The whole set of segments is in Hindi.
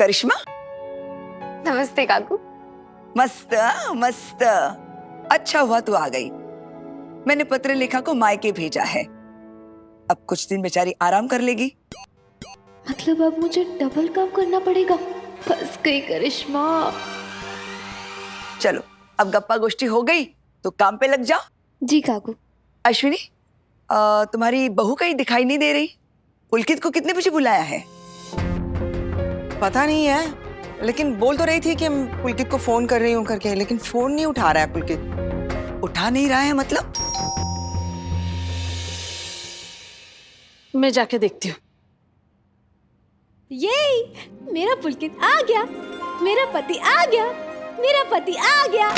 करिश्मा। नमस्ते काकू। मस्त मस्त, अच्छा हुआ तू आ गई। मैंने पत्र लेखा को मायके भेजा है, अब कुछ दिन बेचारी आराम कर लेगी। मतलब अब मुझे डबल काम करना पड़ेगा? फंस गई करिश्मा। चलो अब गप्पा गोष्ठी हो गई तो काम पे लग जाओ। जी काकू। अश्विनी, तुम्हारी बहू कहीं दिखाई नहीं दे रही। पुलकित को कितने बजे बुलाया है? पता नहीं है, लेकिन बोल तो रही थी कि मैं पुलकित को फोन कर रही हूँ करके, लेकिन फोन नहीं उठा रहा है पुलकित। उठा नहीं रहा है मतलब? मैं जाके देखती हूँ। ये मेरा पुलकित आ गया, मेरा पति आ गया, मेरा पति आ गया।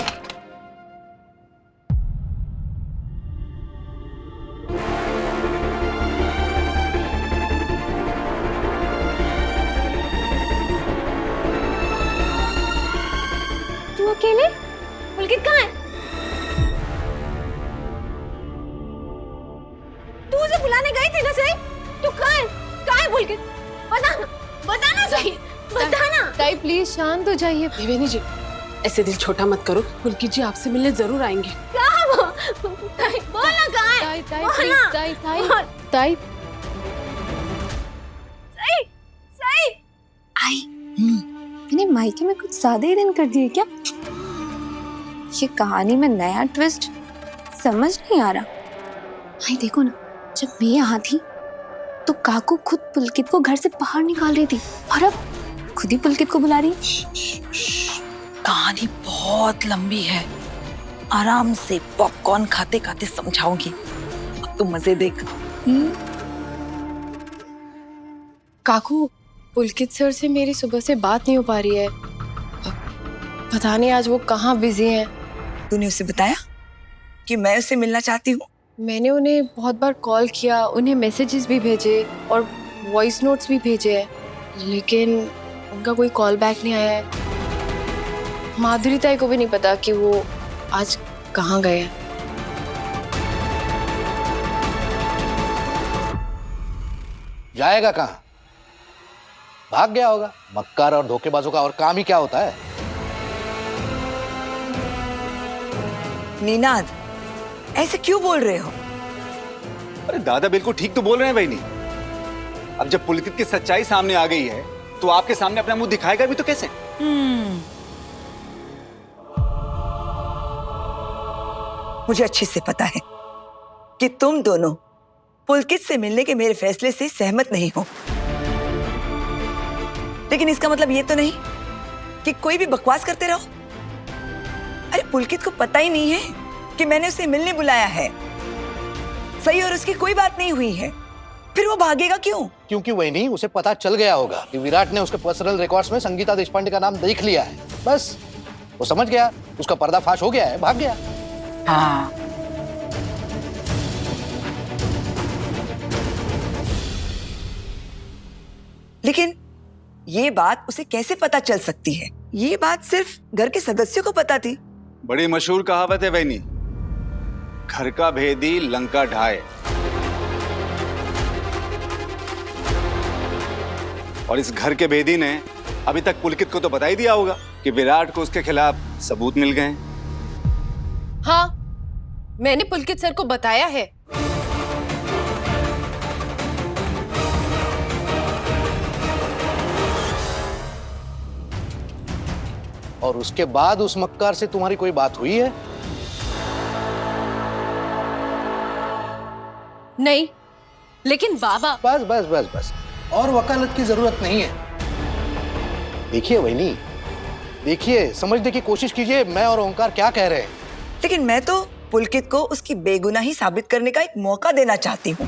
तू अकेले? पुलकित कहाँ है? तू उसे बुलाने गई थी ना सही? तू कहाँ है? कहाँ है पुलकित? बताना, बताना सही, बताना। ताई प्लीज शांत हो जाइए। देवेनी जी, ऐसे दिल छोटा मत करो। पुलकित जी आपसे मिलने जरूर आएंगे। कहाँ है वो? बोलना कहाँ है? ताई ताई बोलना। प्लीज, ताई ताई ताई। सही, सही। आई, मैंने मायके में कुछ ज्यादा ही दिन कर दिए क्या? ये कहानी में नया ट्विस्ट समझ नहीं आ रहा। आई देखो ना, जब मैं यहाँ थी तो काकू खुद पुलकित को घर से बाहर निकाल रही थी और अब खुद ही पुलकित को बुला रही है। कहानी बहुत लंबी है, आराम से पॉपकॉर्न खाते खाते समझाऊंगी, अब तू मजे देख। काकू, पुलकित सर से मेरी सुबह से बात नहीं हो पा रही है। पता नहीं आज वो कहाँ बिजी हैं। तूने उसे बताया कि मैं उससे मिलना चाहती हूँ? मैंने उन्हें बहुत बार कॉल किया, उन्हें मैसेजेस भी भेजे और वॉइस नोट्स भी भेजे हैं, लेकिन उनका कोई कॉल बैक नहीं आया है। माधुरी ताई को भी नहीं पता कि वो आज कहाँ गए हैं। जाएगा कहाँ? भाग गया होगा। मक्कार और धोखेबाजों का और काम ही क्या होता है? नीनाद, ऐसे क्यों बोल रहे हो? अरे दादा बिल्कुल ठीक तो बोल रहे हैं बहनी। अब जब पुलकित की सच्चाई सामने आ गई है तो आपके सामने अपना मुंह दिखाएगा भी तो कैसे? मुझे अच्छे से पता है कि तुम दोनों पुलकित से मिलने के मेरे फैसले से सहमत नहीं हो, लेकिन इसका मतलब ये तो नहीं कि कोई भी बकवास करते रहो। अरे पुलकित को पता ही नहीं है कि मैंने उसे मिलने बुलाया है। सही और उसकी कोई बात नहीं हुई है, फिर वो भागेगा क्यों? क्योंकि वही नहीं, उसे पता चल गया होगा कि विराट ने उसके पर्सनल रिकॉर्ड्स में संगीता देशपांडे का नाम देख लिया है। बस वो समझ गया, उसका पर्दाफाश हो गया है, भाग गया। हाँ, लेकिन ये बात उसे कैसे पता चल सकती है? ये बात सिर्फ घर के सदस्यों को पता थी। बड़ी मशहूर कहावत है बहनी, घर का भेदी लंका ढाए। और इस घर के भेदी ने अभी तक पुलकित को तो बता ही दिया होगा कि विराट को उसके खिलाफ सबूत मिल गए। हाँ, मैंने पुलकित सर को बताया है। और उसके बाद उस मक्कार से तुम्हारी कोई बात हुई है? नहीं, लेकिन बाबा। बस बस बस बस, और वकालत की जरूरत नहीं है। देखिए वहीनी, देखिए, समझने की कोशिश कीजिए मैं और ओंकार क्या कह रहे हैं। लेकिन मैं तो पुलकित को उसकी बेगुनाही साबित करने का एक मौका देना चाहती हूँ।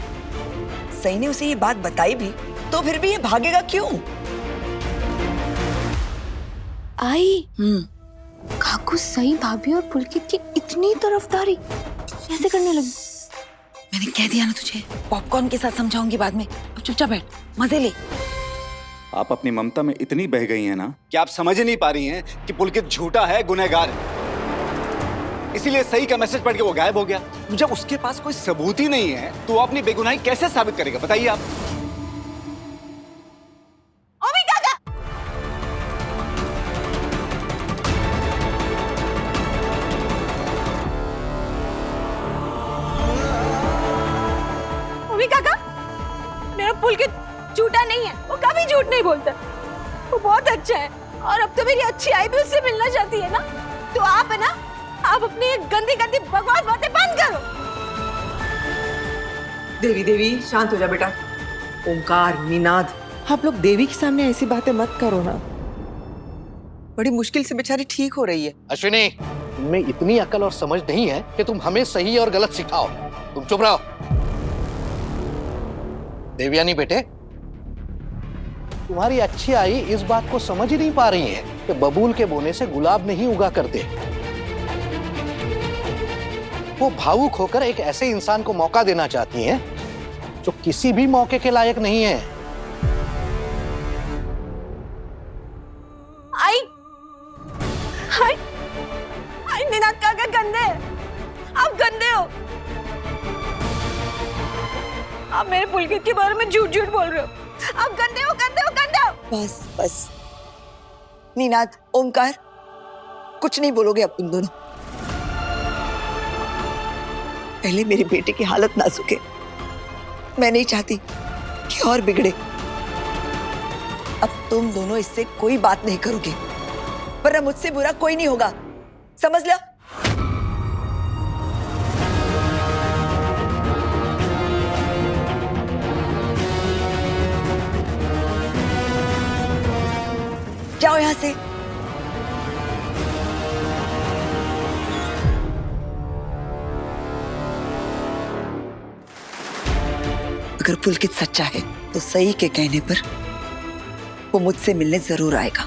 सही ने उसे ये बात बताई भी तो फिर भी ये भागेगा क्यों? आई, काकू सही भाभी और पुलकित की इतनी तरफदारी कैसे करने लगी? मैंने कह दिया ना तुझे, पॉपकॉर्न के साथ समझाऊंगी बाद में। अब चुपचाप बैठ, मजे ले। आप अपनी ममता में इतनी बह गई हैं ना कि आप समझ ही नहीं पा रही हैं कि पुलकित झूठा है, गुनहगार है। इसीलिए सही का मैसेज पढ़ के वो गायब हो गया। जब उसके पास कोई सबूत ही नहीं है तो वो अपनी बेगुनाही कैसे साबित करेगा, बताइए आप। पुलकित झूठा नहीं है, वो कभी झूठ नहीं बोलता। वो बहुत अच्छा है और अब तो मेरी अच्छी आई भी उससे मिलना चाहती है ना। तो आप है ना, आप अपनी ये गंदी गंदी बकवास बातें बंद करो। देवी देवी शांत हो जा बेटा। ओंकार, निनाद, आप लोग देवी के सामने ऐसी बातें मत करो ना। बड़ी मुश्किल से बेचारी ठीक हो रही है। अश्विनी, तुममें इतनी अकल और समझ नहीं है कि तुम हमें सही और गलत सिखाओ। तुम चुप रहो। देवयानी बेटे, तुम्हारी अच्छी आई इस बात को समझ ही नहीं पा रही है कि बबूल के बोने से गुलाब नहीं उगा करते। वो भावुक होकर एक ऐसे इंसान को मौका देना चाहती हैं जो किसी भी मौके के लायक नहीं है। आई आई आई निनाद काका गंदे हैं। आप गंदे हो। आप मेरे पुलकित के बारे में झूठ झूठ बोल रहे हो। आप गंदे हो, गंदे हो, गंदे हो। बस बस निनाद, ओमकार, कुछ नहीं बोलोगे अब तुम दोनों। पहले मेरे बेटे की हालत नाजुक है, मैं नहीं चाहती कि और बिगड़े। अब तुम दोनों इससे कोई बात नहीं करोगे, वरना मुझसे बुरा कोई नहीं होगा, समझ लो। जाओ यहां से। अगर पुलकित सच्चा है तो सही के कहने पर वो मुझसे मिलने जरूर आएगा।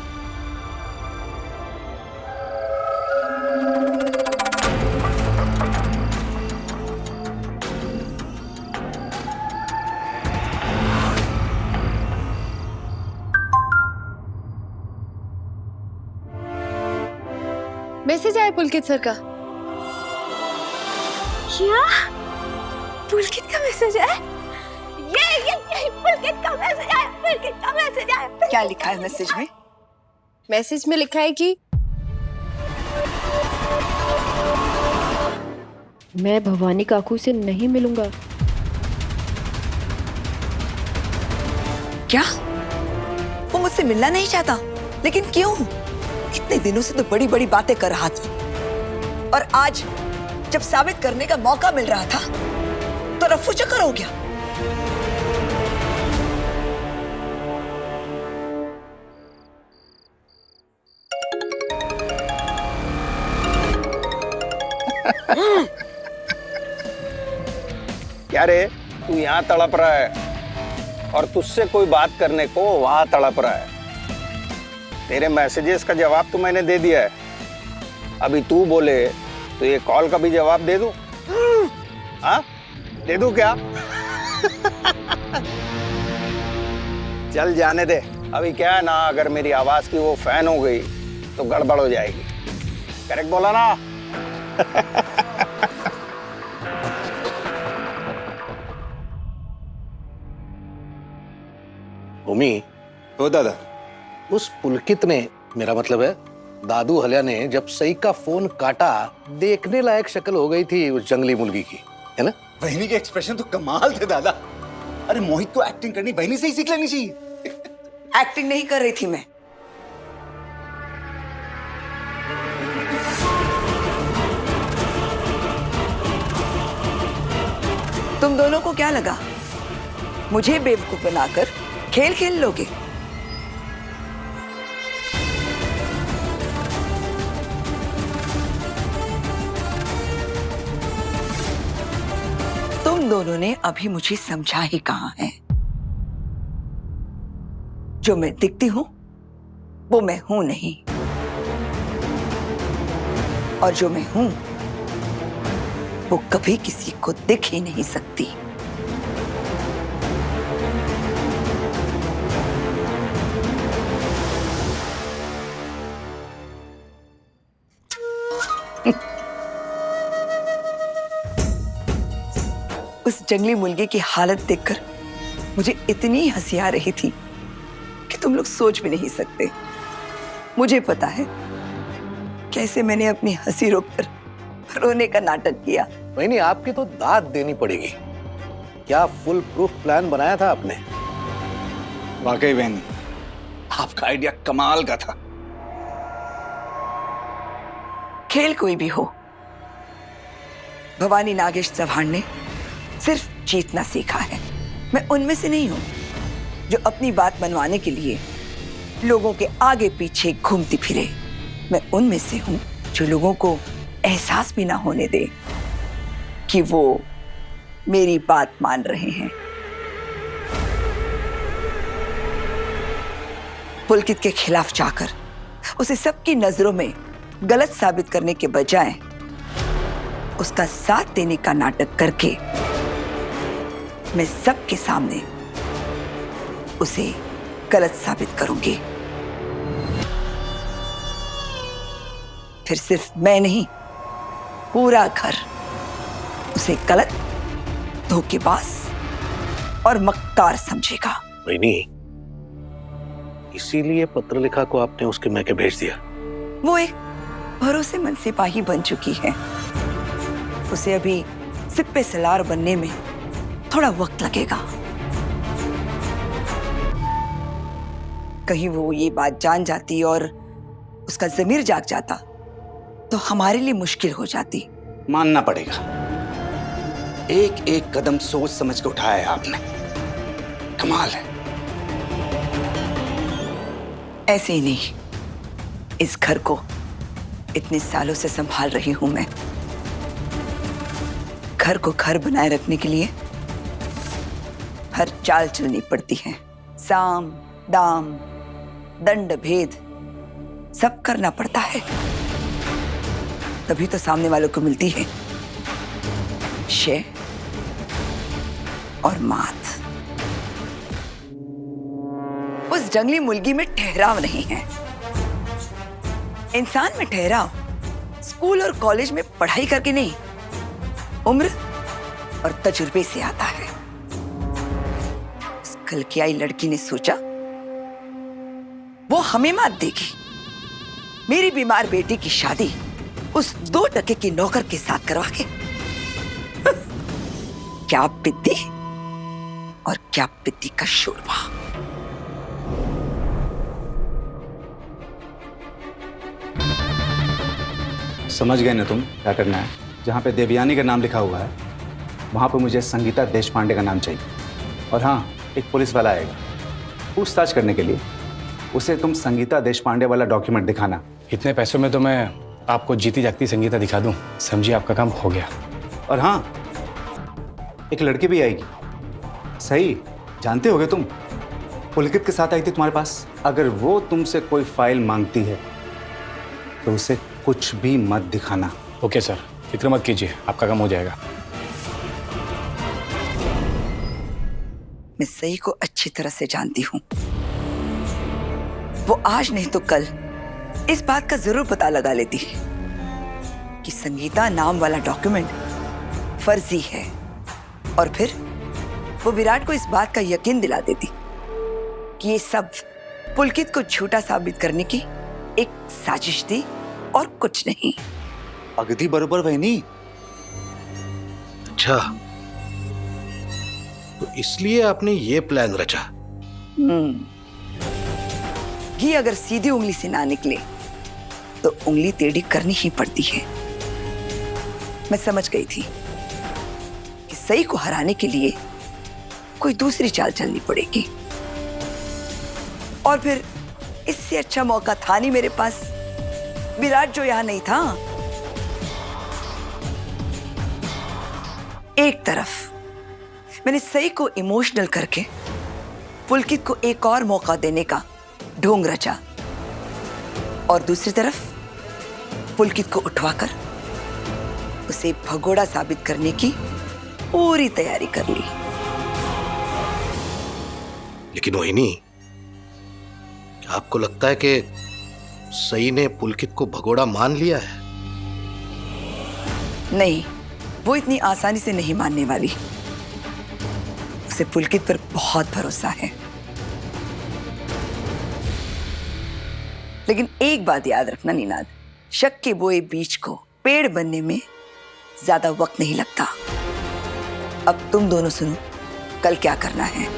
मैसेज आया पुलकित सर का। क्या? पुलकित का मैसेज है? ये पुलकित का मैसेज आया, पुलकित का मैसेज आया। क्या लिखा है मैसेज में? मैसेज में लिखा है कि मैं भवानी काकू से नहीं मिलूंगा। क्या वो मुझसे मिलना नहीं चाहता? लेकिन क्यों? इतने दिनों से तो बड़ी बड़ी बातें कर रहा था, और आज जब साबित करने का मौका मिल रहा था तो रफू चक्कर हो गया। क्या रे, तू यहाँ तड़प रहा है और तुझसे कोई बात करने को वहां तड़प रहा है। तेरे मैसेजेस का जवाब तो मैंने दे दिया है। अभी तू बोले तो ये कॉल का भी जवाब दे दूं? हाँ, दे दूं क्या? चल जाने दे। अभी क्या है ना, अगर मेरी आवाज की वो फैन हो गई तो गड़बड़ हो जाएगी। करेक्ट बोला ना? भूमि, ओ दादा, उस पुलकित ने, मेरा मतलब है दादू हल्या ने, जब सई का फोन काटा, देखने लायक शक्ल हो गई थी उस जंगली मुर्गी की, है ना? बहनी के एक्सप्रेशन तो कमाल थे दादा। अरे मोहित को एक्टिंग करनी बहनी से ही सीख लेनी चाहिए। एक्टिंग नहीं कर रही थी मैं। तुम दोनों को क्या लगा मुझे बेवकूफ बनाकर खेल खेल लोगे? तुम दोनों ने अभी मुझे समझा ही कहां है। जो मैं दिखती हूं वो मैं हूं नहीं, और जो मैं हूं वो कभी किसी को दिख ही नहीं सकती। उस जंगली मुर्गी की हालत देखकर मुझे इतनी हंसी आ रही थी कि तुम लोग सोच भी नहीं सकते। मुझे पता है कैसे मैंने अपनी हंसी रोककर रोने का नाटक किया। वही नहीं, आपकी तो दाद देनी पड़ेगी। क्या फुल प्रूफ प्लान बनाया था आपने? वाकई बहनी, आपका आइडिया कमाल का था। खेल कोई भी हो, भवानी नागेश चौहान ने सिर्फ जीतना सीखा है। मैं उनमें से नहीं हूं जो अपनी बात मनवाने के लिए लोगों के आगे पीछे घूमती फिरे। मैं उनमें से हूं जो लोगों को एहसास भी ना होने दे कि वो मेरी बात मान रहे हैं। पुलकित के खिलाफ जाकर उसे सबकी नजरों में गलत साबित करने के बजाय उसका साथ देने का नाटक करके मैं सबके सामने उसे गलत साबित करूंगी। फिर सिर्फ मैं नहीं, पूरा घर उसे गलत, धोखेबाज और मक्कार समझेगा। वही, इसीलिए पत्रलेखा को आपने उसके मैके भेज दिया। वो एक भरोसेमंद सिपाही बन चुकी है। उसे अभी सिप्पे सलार बनने में थोड़ा वक्त लगेगा। कहीं वो ये बात जान जाती और उसका ज़मीर जाग जाता तो हमारे लिए मुश्किल हो जाती। मानना पड़ेगा, एक एक कदम सोच समझ के उठाया है आपने, कमाल है। ऐसे ही नहीं, इस घर को इतने सालों से संभाल रही हूं मैं। घर को घर बनाए रखने के लिए हर चाल चलनी पड़ती है। साम दाम दंड भेद सब करना पड़ता है, तभी तो सामने वालों को मिलती है शे और मात। उस जंगली मुर्गी में ठहराव नहीं है। इंसान में ठहराव स्कूल और कॉलेज में पढ़ाई करके नहीं, उम्र और तजुर्बे से आता है। उस कल की आई लड़की ने सोचा वो हमें मात देगी। मेरी बीमार बेटी की शादी उस 2 टके की नौकर के साथ करवा के क्या पिद्दी और क्या पिद्दी का शोरबा। समझ गए ना तुम क्या करना है? जहाँ पे देवयानी का नाम लिखा हुआ है वहाँ पे मुझे संगीता देशपांडे का नाम चाहिए। और हाँ, एक पुलिस वाला आएगा पूछताछ करने के लिए। उसे तुम संगीता देशपांडे वाला डॉक्यूमेंट दिखाना। इतने पैसों में तो मैं आपको जीती जागती संगीता दिखा दूं। समझिए आपका काम हो गया। और हाँ, एक लड़की भी आएगी। सही जानते होगे तुम, पुलकित के साथ आई थी तुम्हारे पास। अगर वो तुमसे कोई फाइल मांगती है तो उसे कुछ भी मत दिखाना। ओके सर, फिक्र मत कीजिए, आपका काम हो जाएगा। मैं सही को अच्छी तरह से जानती हूं। वो आज नहीं तो कल इस बात का जरूर पता लगा लेती कि संगीता नाम वाला डॉक्यूमेंट फर्जी है, और फिर वो विराट को इस बात का यकीन दिला देती कि ये सब पुलकित को झूठा साबित करने की एक साजिश थी और कुछ नहीं। अगदी बरोबर वही। अच्छा, तो इसलिए आपने ये प्लान रचा। घी अगर सीधी उंगली से ना निकले तो उंगली टेढ़ी करनी ही पड़ती है। मैं समझ गई थी कि सही को हराने के लिए कोई दूसरी चाल चलनी पड़ेगी, और फिर इससे अच्छा मौका था नहीं मेरे पास। विराट जो यहां नहीं था, एक तरफ मैंने सही को इमोशनल करके पुलकित को एक और मौका देने का ढोंग रचा, और दूसरी तरफ पुलकित को उठवाकर उसे भगोड़ा साबित करने की पूरी तैयारी कर ली। लेकिन वही नहीं, क्या आपको लगता है कि सई ने पुलकित को भगोड़ा मान लिया है? नहीं, वो इतनी आसानी से नहीं मानने वाली। उसे पुलकित पर बहुत भरोसा है। लेकिन एक बात याद रखना निनाद, शक के बोए बीज को पेड़ बनने में ज्यादा वक्त नहीं लगता। अब तुम दोनों सुनो कल क्या करना है।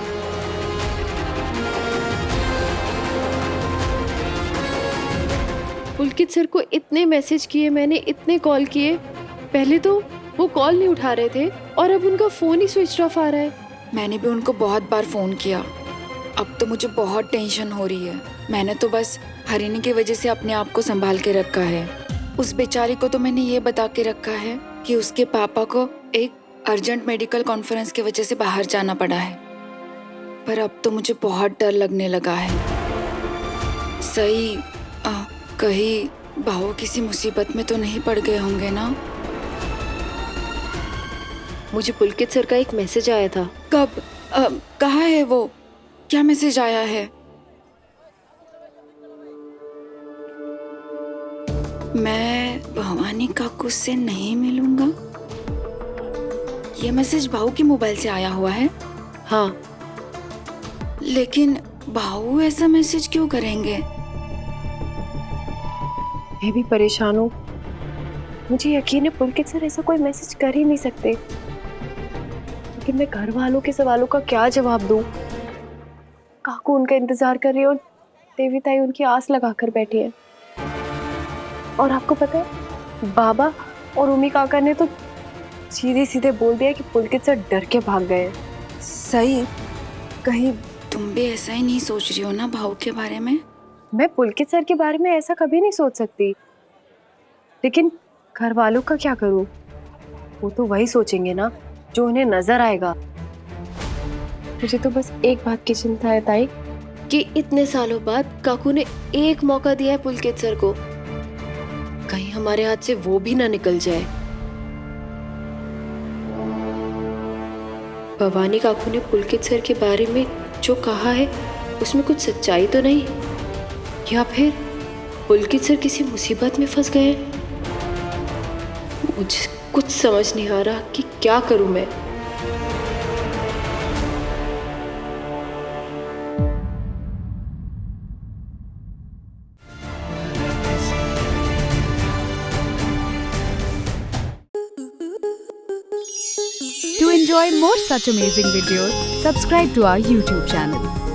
पुलकित सर को इतने मैसेज किए मैंने, इतने कॉल किए। पहले तो वो कॉल नहीं उठा रहे थे और अब उनका फोन ही स्विच ऑफ आ रहा है। मैंने भी उनको बहुत बार फोन किया। अब तो मुझे बहुत टेंशन हो रही है। मैंने तो बस हरिणी की वजह से अपने आप को संभाल के रखा है। उस बेचारी को तो मैंने ये बता के रखा है कि उसके पापा को एक अर्जेंट मेडिकल कॉन्फ्रेंस की वजह से बाहर जाना पड़ा है। पर अब तो मुझे बहुत डर लगने लगा है। सही कहीं भाऊ किसी मुसीबत में तो नहीं पड़ गए होंगे ना? मुझे पुलकित सर का एक मैसेज आया था। कब? कहाँ है वो? क्या मैसेज आया है? मैं भवानी काकू से नहीं मिलूंगा। ये मैसेज भाऊ के मोबाइल से आया हुआ है। हाँ, लेकिन भाऊ ऐसा मैसेज क्यों करेंगे? मैं भी परेशान हूँ। मुझे यकीन है पुलकित सर ऐसा कोई मैसेज कर ही नहीं सकते, लेकिन मैं घर वालों के सवालों का क्या जवाब दूँ? काकू उनका इंतजार कर रही है और देवी ताई उनकी आस लगा कर बैठी है। और आपको पता है, बाबा और उमी काका ने तो सीधे सीधे बोल दिया कि पुलकित सर डर के भाग गए। सही कहीं तुम भी ऐसा ही नहीं सोच रही हो ना भाऊ के बारे में? मैं पुलकित सर के बारे में ऐसा कभी नहीं सोच सकती, लेकिन घर वालों का क्या करूं? वो तो वही सोचेंगे ना जो उन्हें नजर आएगा। मुझे तो बस एक बात की चिंता है ताई, कि इतने सालों बाद काकू ने एक मौका दिया है पुलकित सर को, कहीं हमारे हाथ से वो भी ना निकल जाए। भवानी काकू ने पुलकित सर के बारे में जो कहा है उसमें कुछ सच्चाई तो नहीं, या फिर पुलकित सर किसी मुसीबत में फंस गए? मुझे कुछ समझ नहीं आ रहा कि क्या करूं मैं। To enjoy more such amazing videos, subscribe to our YouTube channel.